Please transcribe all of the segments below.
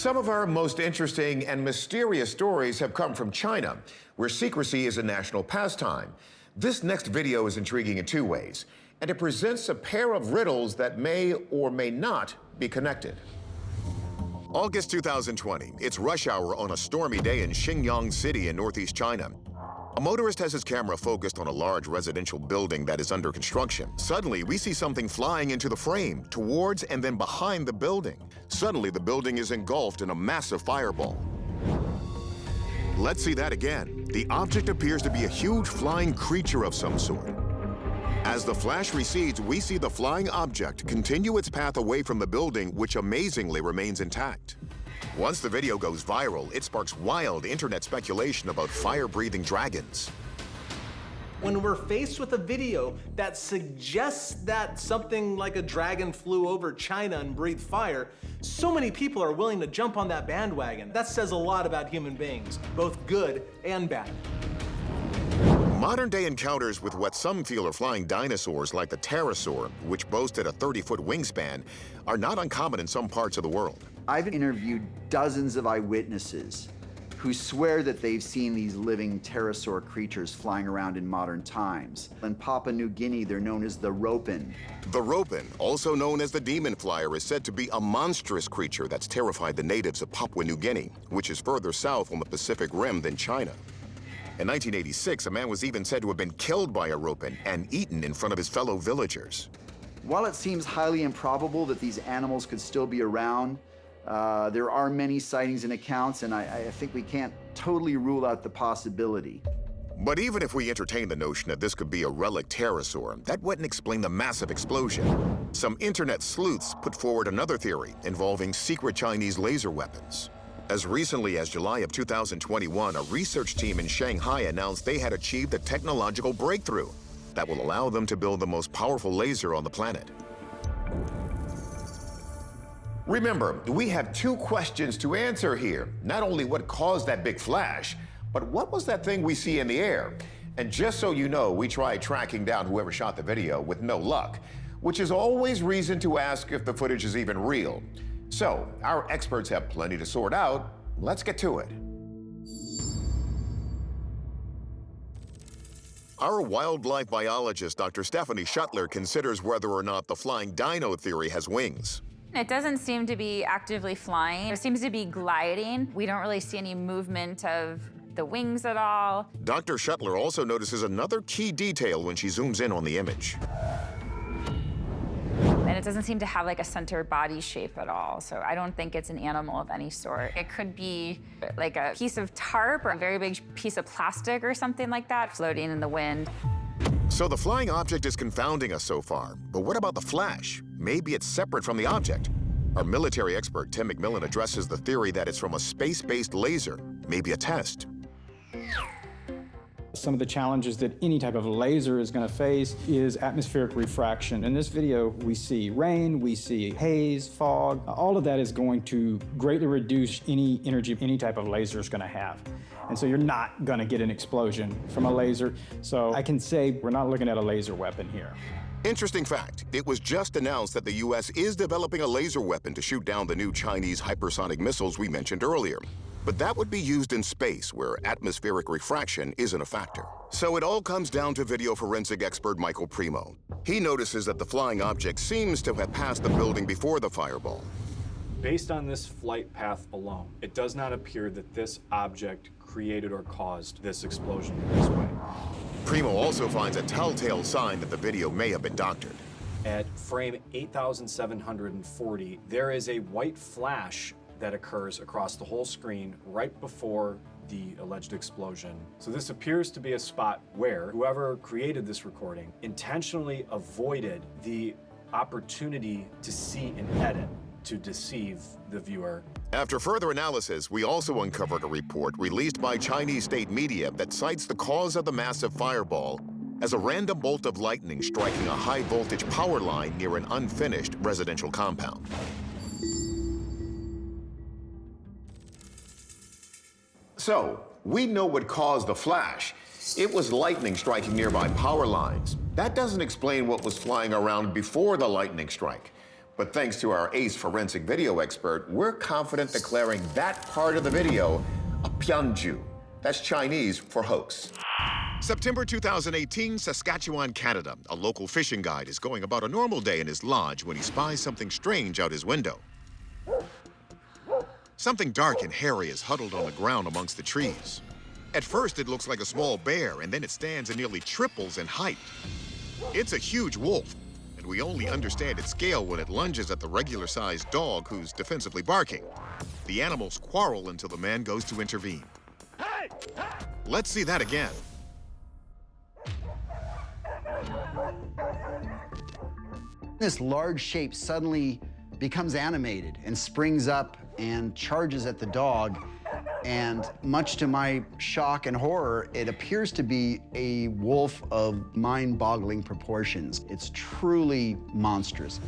Some of our most interesting and mysterious stories have come from China, where secrecy is a national pastime. This next video is intriguing in two ways, and it presents a pair of riddles that may or may not be connected. August 2020, it's rush hour on a stormy day in Xinjiang City in northeast China. A motorist has his camera focused on a large residential building that is under construction. Suddenly, we see something flying into the frame, towards and then behind the building. Suddenly, the building is engulfed in a massive fireball. Let's see that again. The object appears to be a huge flying creature of some sort. As the flash recedes, we see the flying object continue its path away from the building, which amazingly remains intact. Once the video goes viral, it sparks wild internet speculation about fire-breathing dragons. When we're faced with a video that suggests that something like a dragon flew over China and breathed fire, so many people are willing to jump on that bandwagon. That says a lot about human beings, both good and bad. Modern-day encounters with what some feel are flying dinosaurs like the pterosaur, which boasted a 30-foot wingspan, are not uncommon in some parts of the world. I've interviewed dozens of eyewitnesses who swear that they've seen these living pterosaur creatures flying around in modern times. In Papua New Guinea, they're known as the ropin. The ropin, also known as the demon flyer, is said to be a monstrous creature that's terrified the natives of Papua New Guinea, which is further south on the Pacific Rim than China. In 1986, a man was even said to have been killed by a ropin and eaten in front of his fellow villagers. While it seems highly improbable that these animals could still be around, there are many sightings and accounts, and I think we can't totally rule out the possibility. But even if we entertain the notion that this could be a relic pterosaur, that wouldn't explain the massive explosion. Some internet sleuths put forward another theory involving secret Chinese laser weapons. As recently as July of 2021, a research team in Shanghai announced they had achieved a technological breakthrough that will allow them to build the most powerful laser on the planet. Remember, we have two questions to answer here. Not only what caused that big flash, but what was that thing we see in the air? And just so you know, we tried tracking down whoever shot the video with no luck, which is always reason to ask if the footage is even real. So, our experts have plenty to sort out. Let's get to it. Our wildlife biologist, Dr. Stephanie Schuttler, considers whether or not the flying dino theory has wings. It doesn't seem to be actively flying. It seems to be gliding. We don't really see any movement of the wings at all. Dr. Schuttler also notices another key detail when she zooms in on the image. And it doesn't seem to have like a center body shape at all. So I don't think it's an animal of any sort. It could be like a piece of tarp or a very big piece of plastic or something like that floating in the wind. So the flying object is confounding us so far. But what about the flash? Maybe it's separate from the object. Our military expert, Tim McMillan, addresses the theory that it's from a space-based laser, maybe a test. Some of the challenges that any type of laser is going to face is atmospheric refraction. In this video, we see rain, we see haze, fog. All of that is going to greatly reduce any energy any type of laser is going to have. And so you're not going to get an explosion from a laser. So I can say we're not looking at a laser weapon here. Interesting fact, it was just announced that the U.S. is developing a laser weapon to shoot down the new Chinese hypersonic missiles we mentioned earlier. But that would be used in space, where atmospheric refraction isn't a factor. So it all comes down to video forensic expert Michael Primo. He notices that the flying object seems to have passed the building before the fireball. Based on this flight path alone, it does not appear that this object created or caused this explosion in this way. Primo also finds a telltale sign that the video may have been doctored. At frame 8740, there is a white flash that occurs across the whole screen right before the alleged explosion. So this appears to be a spot where whoever created this recording intentionally avoided the opportunity to see an edit to deceive the viewer. After further analysis, we also uncovered a report released by Chinese state media that cites the cause of the massive fireball as a random bolt of lightning striking a high-voltage power line near an unfinished residential compound. So, we know what caused the flash. It was lightning striking nearby power lines. That doesn't explain what was flying around before the lightning strike. But thanks to our ace forensic video expert, we're confident declaring that part of the video a pianju. That's Chinese for hoax. September 2018, Saskatchewan, Canada. A local fishing guide is going about a normal day in his lodge when he spies something strange out his window. Something dark and hairy is huddled on the ground amongst the trees. At first, it looks like a small bear, and then it stands and nearly triples in height. It's a huge wolf, and we only understand its scale when it lunges at the regular-sized dog who's defensively barking. The animals quarrel until the man goes to intervene. Let's see that again. This large shape suddenly becomes animated and springs up and charges at the dog. And much to my shock and horror, it appears to be a wolf of mind-boggling proportions. It's truly monstrous.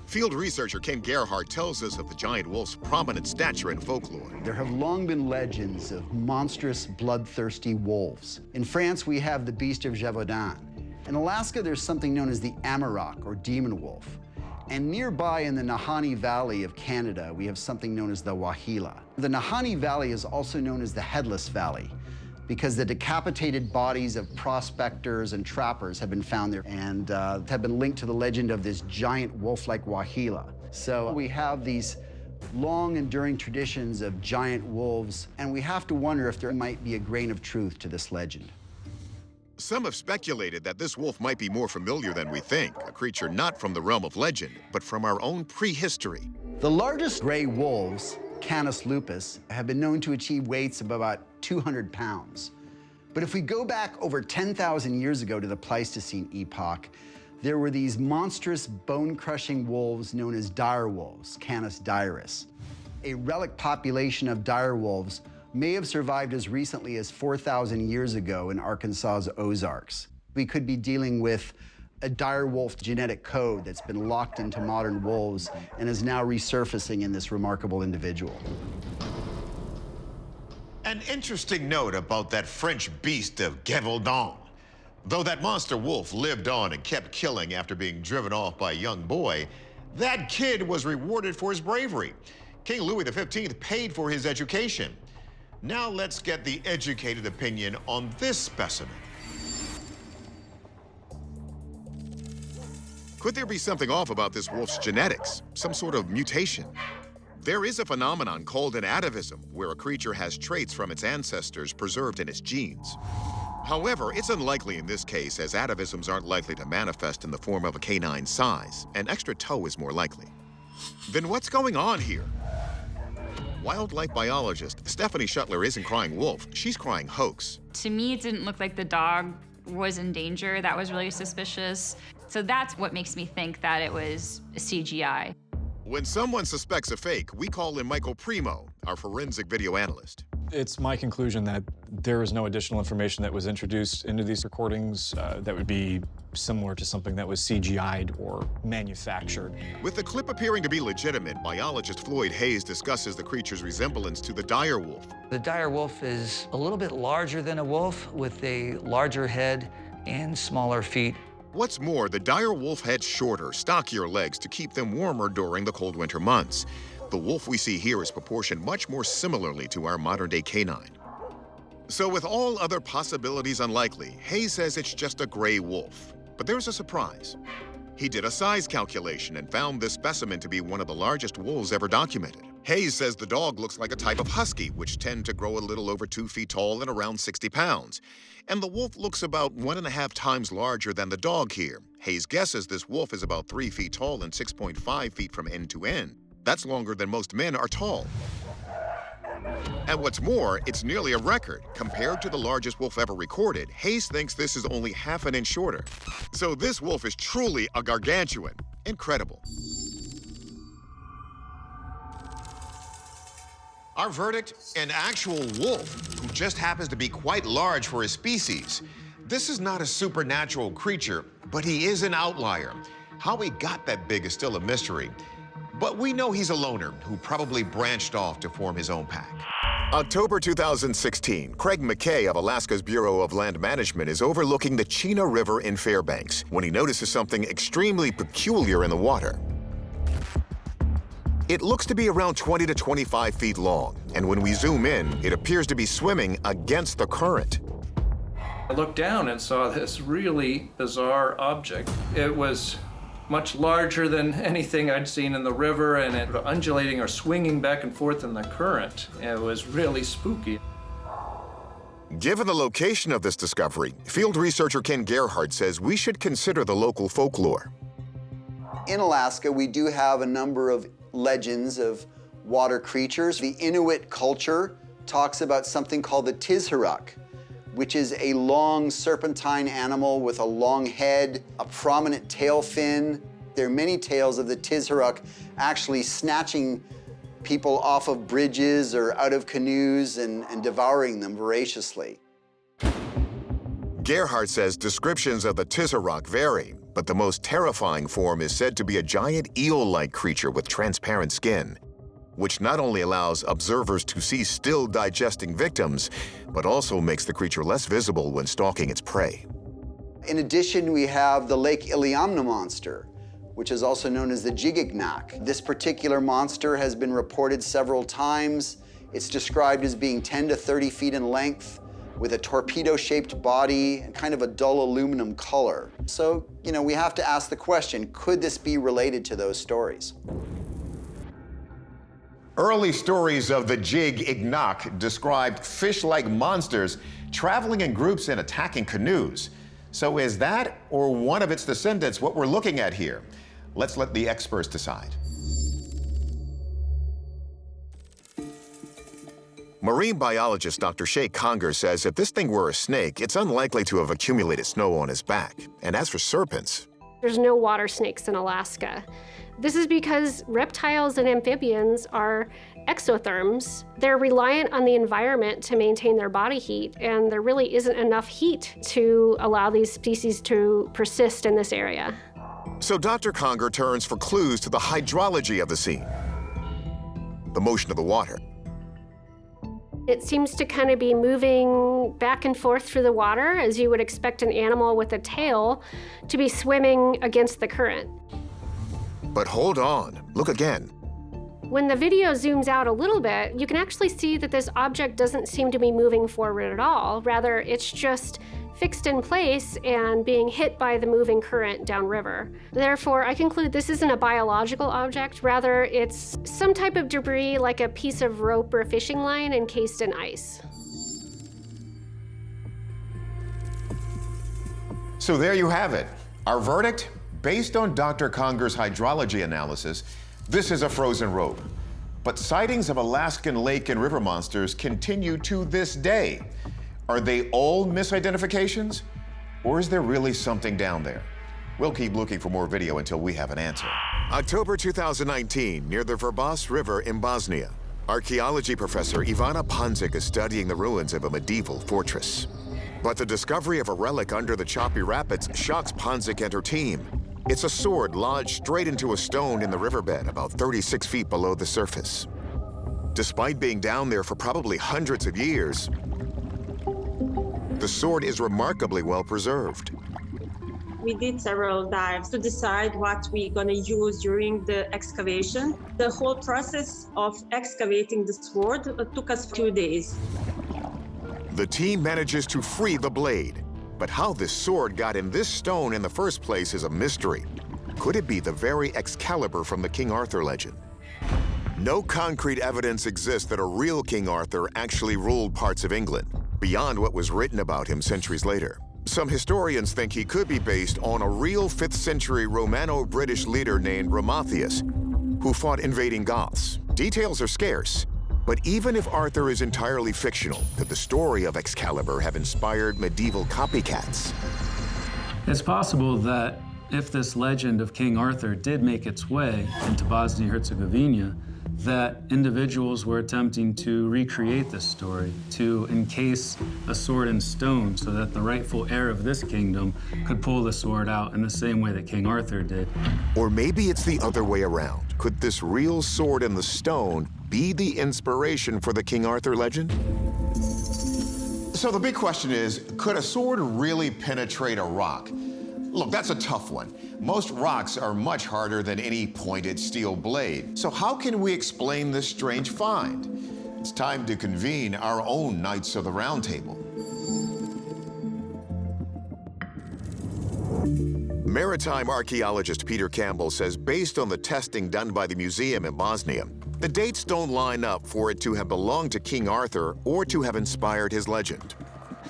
Field researcher Ken Gerhardt tells us of the giant wolf's prominent stature in folklore. There have long been legends of monstrous, bloodthirsty wolves. In France, we have the beast of Gévaudan. In Alaska, there's something known as the Amarok, or demon wolf. And nearby in the Nahanni Valley of Canada, we have something known as the Wahila. The Nahanni Valley is also known as the Headless Valley because the decapitated bodies of prospectors and trappers have been found there and have been linked to the legend of this giant wolf-like Wahila. So we have these long enduring traditions of giant wolves, and we have to wonder if there might be a grain of truth to this legend. Some have speculated that this wolf might be more familiar than we think, a creature not from the realm of legend, but from our own prehistory. The largest gray wolves, Canis lupus, have been known to achieve weights of about 200 pounds. But if we go back over 10,000 years ago to the Pleistocene epoch, there were these monstrous bone-crushing wolves known as dire wolves, Canis dirus. A relic population of dire wolves may have survived as recently as 4,000 years ago in Arkansas's Ozarks. We could be dealing with a dire wolf genetic code that's been locked into modern wolves and is now resurfacing in this remarkable individual. An interesting note about that French beast of Gévaudan. Though that monster wolf lived on and kept killing after being driven off by a young boy, that kid was rewarded for his bravery. King Louis XV paid for his education. Now let's get the educated opinion on this specimen. Could there be something off about this wolf's genetics? Some sort of mutation? There is a phenomenon called an atavism, where a creature has traits from its ancestors preserved in its genes. However, it's unlikely in this case, as atavisms aren't likely to manifest in the form of a canine size. An extra toe is more likely. Then what's going on here? Wildlife biologist Stephanie Shuttler isn't crying wolf, she's crying hoax. To me, it didn't look like the dog was in danger. That was really suspicious. So that's what makes me think that it was CGI. When someone suspects a fake, we call in Michael Primo, our forensic video analyst. It's my conclusion that there is no additional information that was introduced into these recordings that would be similar to something that was CGI'd or manufactured. With the clip appearing to be legitimate, biologist Floyd Hayes discusses the creature's resemblance to the dire wolf. The dire wolf is a little bit larger than a wolf with a larger head and smaller feet. What's more, the dire wolf had shorter, stockier legs to keep them warmer during the cold winter months. The wolf we see here is proportioned much more similarly to our modern-day canine. So with all other possibilities unlikely, Hayes says it's just a gray wolf. But there's a surprise. He did a size calculation and found this specimen to be one of the largest wolves ever documented. Hayes says the dog looks like a type of husky, which tend to grow a little over 2 feet tall and around 60 pounds. And the wolf looks about 1.5 times larger than the dog here. Hayes guesses this wolf is about 3 feet tall and 6.5 feet from end to end. That's longer than most men are tall. And what's more, it's nearly a record. Compared to the largest wolf ever recorded, Hayes thinks this is only half an inch shorter. So this wolf is truly a gargantuan. Incredible. Our verdict, an actual wolf who just happens to be quite large for his species. This is not a supernatural creature, but he is an outlier. How he got that big is still a mystery. But we know he's a loner who probably branched off to form his own pack. October 2016, Craig McKay of Alaska's Bureau of Land Management is overlooking the Chena River in Fairbanks when he notices something extremely peculiar in the water. It looks to be around 20 to 25 feet long, and when we zoom in, it appears to be swimming against the current. I looked down and saw this really bizarre object. It was much larger than anything I'd seen in the river, and it was undulating or swinging back and forth in the current. It was really spooky. Given the location of this discovery, field researcher Ken Gerhardt says we should consider the local folklore. In Alaska, we do have a number of legends of water creatures. The Inuit culture talks about something called the Tizharuk, which is a long serpentine animal with a long head, a prominent tail fin. There are many tales of the Tizharuk actually snatching people off of bridges or out of canoes and devouring them voraciously. Gerhardt says descriptions of the Tizharuk vary, but the most terrifying form is said to be a giant eel-like creature with transparent skin, which not only allows observers to see still digesting victims, but also makes the creature less visible when stalking its prey. In addition, we have the Lake Iliamna monster, which is also known as the Jigignak. This particular monster has been reported several times. It's described as being 10 to 30 feet in length, with a torpedo-shaped body and kind of a dull aluminum color. So, we have to ask the question, could this be related to those stories? Early stories of the Jig-Ignak described fish-like monsters traveling in groups and attacking canoes. So is that, or one of its descendants, what we're looking at here? Let's let the experts decide. Marine biologist Dr. Shay Conger says if this thing were a snake, it's unlikely to have accumulated snow on his back. And as for serpents, there's no water snakes in Alaska. This is because reptiles and amphibians are exotherms. They're reliant on the environment to maintain their body heat, and there really isn't enough heat to allow these species to persist in this area. So Dr. Conger turns for clues to the hydrology of the scene, the motion of the water. It seems to kind of be moving back and forth through the water, as you would expect an animal with a tail to be swimming against the current. But hold on, look again. When the video zooms out a little bit, you can actually see that this object doesn't seem to be moving forward at all. Rather, it's just fixed in place and being hit by the moving current downriver. Therefore, I conclude this isn't a biological object. Rather, it's some type of debris like a piece of rope or a fishing line encased in ice. So there you have it. Our verdict? Based on Dr. Conger's hydrology analysis, this is a frozen rope. But sightings of Alaskan lake and river monsters continue to this day. Are they all misidentifications? Or is there really something down there? We'll keep looking for more video until we have an answer. October 2019, near the Vrbas River in Bosnia, archaeology professor Ivana Panzic is studying the ruins of a medieval fortress. But the discovery of a relic under the choppy rapids shocks Panzic and her team. It's a sword lodged straight into a stone in the riverbed about 36 feet below the surface. Despite being down there for probably hundreds of years, the sword is remarkably well preserved. We did several dives to decide what we're going to use during the excavation. The whole process of excavating the sword took us 2 days. The team manages to free the blade, but how this sword got in this stone in the first place is a mystery. Could it be the very Excalibur from the King Arthur legend? No concrete evidence exists that a real King Arthur actually ruled parts of England, beyond what was written about him centuries later. Some historians think he could be based on a real 5th century Romano-British leader named Romathius, who fought invading Goths. Details are scarce, but even if Arthur is entirely fictional, could the story of Excalibur have inspired medieval copycats? It's possible that if this legend of King Arthur did make its way into Bosnia-Herzegovina, that individuals were attempting to recreate this story, to encase a sword in stone so that the rightful heir of this kingdom could pull the sword out in the same way that King Arthur did. Or maybe it's the other way around. Could this real sword in the stone be the inspiration for the King Arthur legend? So the big question is, could a sword really penetrate a rock? Look, that's a tough one. Most rocks are much harder than any pointed steel blade. So how can we explain this strange find? It's time to convene our own Knights of the Round Table. Maritime archaeologist Peter Campbell says based on the testing done by the museum in Bosnia, the dates don't line up for it to have belonged to King Arthur or to have inspired his legend.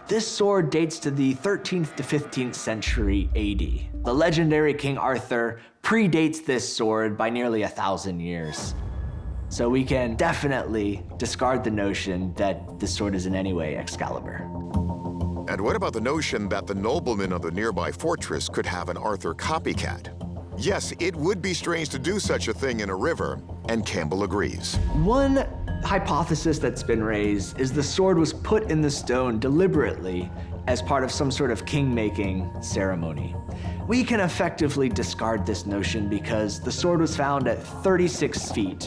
This sword dates to the 13th to 15th century AD. The legendary King Arthur predates this sword by nearly 1,000 years. So we can definitely discard the notion that this sword is in any way Excalibur. And what about the notion that the noblemen of the nearby fortress could have an Arthur copycat? Yes, it would be strange to do such a thing in a river, and Campbell agrees. One hypothesis that's been raised is the sword was put in the stone deliberately as part of some sort of king-making ceremony. We can effectively discard this notion because the sword was found at 36 feet,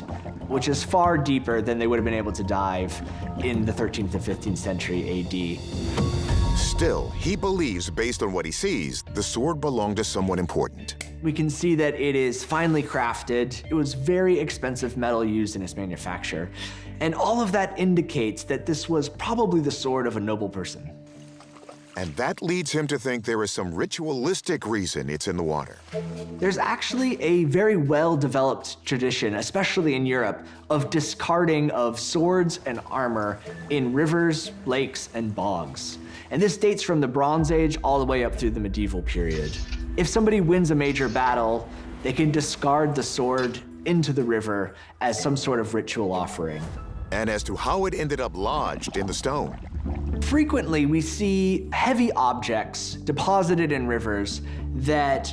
which is far deeper than they would have been able to dive in the 13th to 15th century AD. Still, he believes, based on what he sees, the sword belonged to someone important. We can see that it is finely crafted. It was very expensive metal used in its manufacture. And all of that indicates that this was probably the sword of a noble person. And that leads him to think there is some ritualistic reason it's in the water. There's actually a very well-developed tradition, especially in Europe, of discarding of swords and armor in rivers, lakes, and bogs. And this dates from the Bronze Age all the way up through the medieval period. If somebody wins a major battle, they can discard the sword into the river as some sort of ritual offering. And as to how it ended up lodged in the stone. Frequently, we see heavy objects deposited in rivers that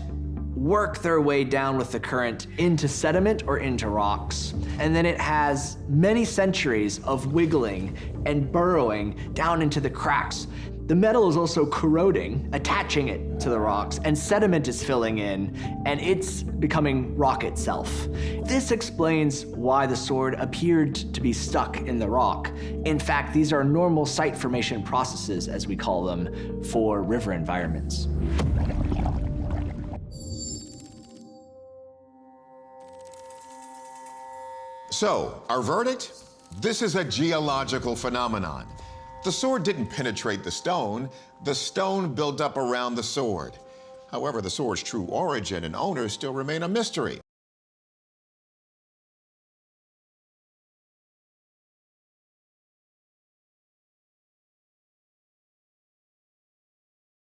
work their way down with the current into sediment or into rocks. And then it has many centuries of wiggling and burrowing down into the cracks. The metal is also corroding, attaching it to the rocks, and sediment is filling in, and it's becoming rock itself. This explains why the sword appeared to be stuck in the rock. In fact, these are normal site formation processes, as we call them, for river environments. So, our verdict? This is a geological phenomenon. The sword didn't penetrate the stone built up around the sword. However, the sword's true origin and owner still remain a mystery.